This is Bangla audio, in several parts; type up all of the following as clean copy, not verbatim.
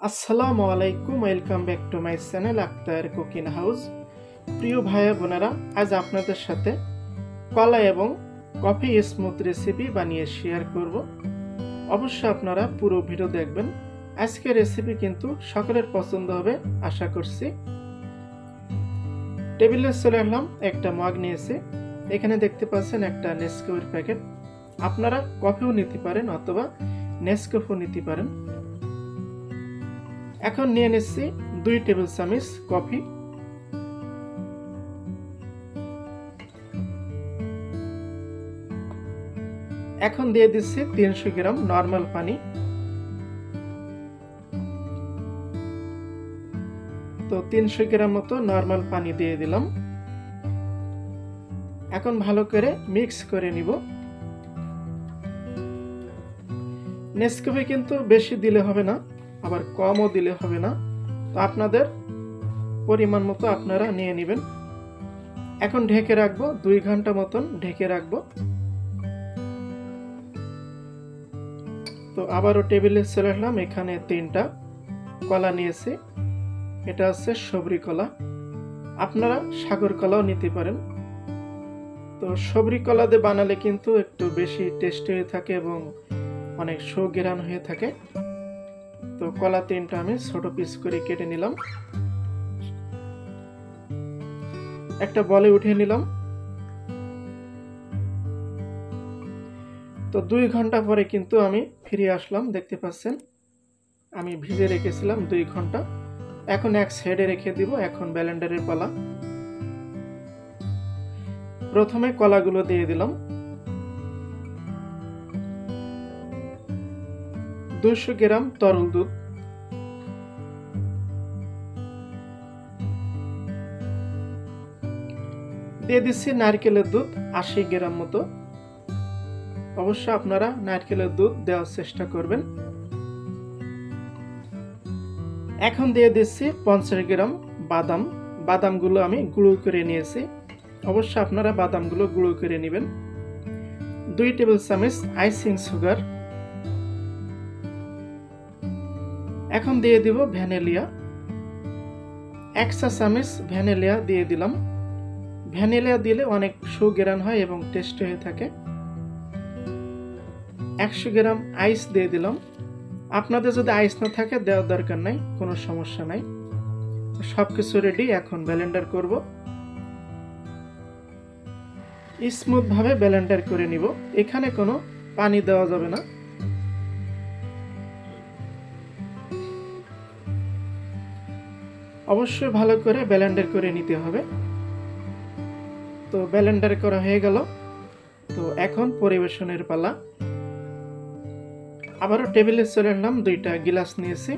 আসসালামু আলাইকুম, welcome back to my channel Akhtar cooking house. প্রিয় ভাই বোনেরা, আজ আপনাদের সাথে কলা এবং কফি স্মুথ রেসিপি বানিয়ে শেয়ার করব। অবশ্যই আপনারা পুরো ভিডিও দেখবেন। আজকের রেসিপি কিন্তু সকলের পছন্দ হবে আশা করছি। টেবিলে চলে আসলাম, একটা মগ নিয়েছি। এখানে দেখতে পাচ্ছেন একটা নেসক্যাফের প্যাকেট। আপনারা কফিও নিতে পারেন অথবা নেসক্যাফেও নিতে পারেন। এখন নিয়ে নিচ্ছি 2 টেবিল চামচ কফি। এখন দিয়ে দিচ্ছি 300 গ্রাম নরমাল পানি। তো 300 গ্রাম মতো নরমাল পানি দিয়ে দিলাম। এখন ভালো করে মিক্স করে নিব। নেসক্যাফে কিন্তু বেশি দিলে হবে না, আবার কমও দিলে হবে না। তো আপনাদের পরিমাণ মতো আপনারা নিয়ে নেবেন। এখন ঢেকে রাখবো, 2 ঘন্টা মতন ঢেকে রাখবো। তো আবারও টেবিলে চলে আসলাম। এখানে 3টা কলা নিয়েছি। এটা হচ্ছে সবরি কলা, আপনারা সাগর কলাও নিতে পারেন। তো সবরি কলা দিয়ে বানালে কিন্তু একটু বেশি টেস্ট হয়ে থাকে এবং অনেক সুঘ্রাণ হয়ে থাকে। তো কলা 3টা আমি ছোট পিস করে কেটে নিলাম। একটা বলে উঠিয়ে নিলাম। তো 2 ঘন্টা পরে কিন্তু আমি ফিরে আসলাম। দেখতে পাচ্ছেন আমি ভিজে রেখেছিলাম 2 ঘন্টা। এখন এক সাইডে রেখে দিব। এখন ব্লেন্ডারের পালা। প্রথমে কলাগুলো দিয়ে দিলাম। 200 গ্রাম তরল দুধ, দিয়ে দিচ্ছি নারকেলের দুধ 80 গ্রাম মতো। অবশ্য আপনারা নারকেলের দুধ দেওয়ার চেষ্টা করবেন। এখন দিয়ে দিচ্ছি 50 গ্রাম বাদাম। বাদামগুলো আমি গুঁড়ো করে নিয়েছি। অবশ্য আপনারা বাদামগুলো গুঁড়ো করে নেবেন। 2 টেবিল চামচ আইসিং সুগার। এখন দিয়ে দিব ভ্যানিলা। 1 চা চামচ ভ্যানিলা দিয়ে দিলাম। ভ্যানিলা দিলে অনেক সুঘ্রাণ হয় এবং টেস্ট হয়ে থাকে। 100 গ্রাম আইস দিয়ে দিলাম। আপনাদের যদি আইস না থাকে দেওয়ার দরকার নাই, কোনো সমস্যা নাই। সবকিছু রেডি। এখন ব্লেন্ডার করব। স্মুথ ভাবে ব্লেন্ডার করে নিব। এখানে কোনো পানি দেওয়া যাবে না। অবশ্যই ভালো করে ব্লেন্ডার করে নিতে হবে। তো ব্লেন্ডার করা হয়ে গেল। তো এখন পরিবেশনের পালা। আবারও টেবিলে চলে আসলাম। 2টা গ্লাস নিয়েছি।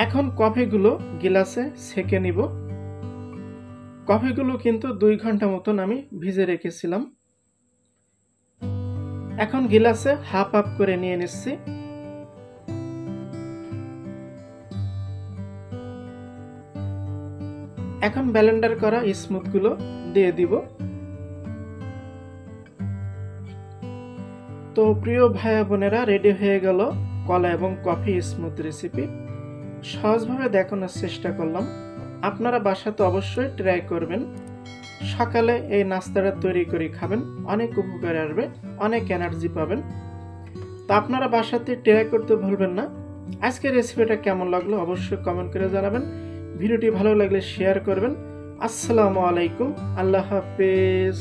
এখন কফিগুলো গ্লাসে ছেঁকে নিব। কফিগুলো কিন্তু 2 ঘন্টা মতন আমি ভিজে রেখেছিলাম। এখন গ্লাসে হাফ হাফ করে নিয়ে নিচ্ছি। এখন ব্লেন্ডার করা স্মুথগুলো দিয়ে দিব। তো প্রিয় ভাই বোনেরা, রেডি হয়ে গেল কলা এবং কফি স্মুথ রেসিপি। সহজভাবে দেখানোর চেষ্টা করলাম। আপনারা বাসাতে অবশ্যই ট্রাই করবেন। সকালে এই নাস্তাটা তৈরি করে খাবেন, অনেক উপকার আসবে, অনেক এনার্জি পাবেন। তো আপনারা বাসাতে ট্রাই করতে ভুলবেন না। আজকের রেসিপিটা কেমন লাগলো অবশ্যই কমেন্ট করে জানাবেন। ভিডিওটি ভালো লাগলে শেয়ার করবেন। আসসালামু আলাইকুম, আল্লাহ হাফেজ।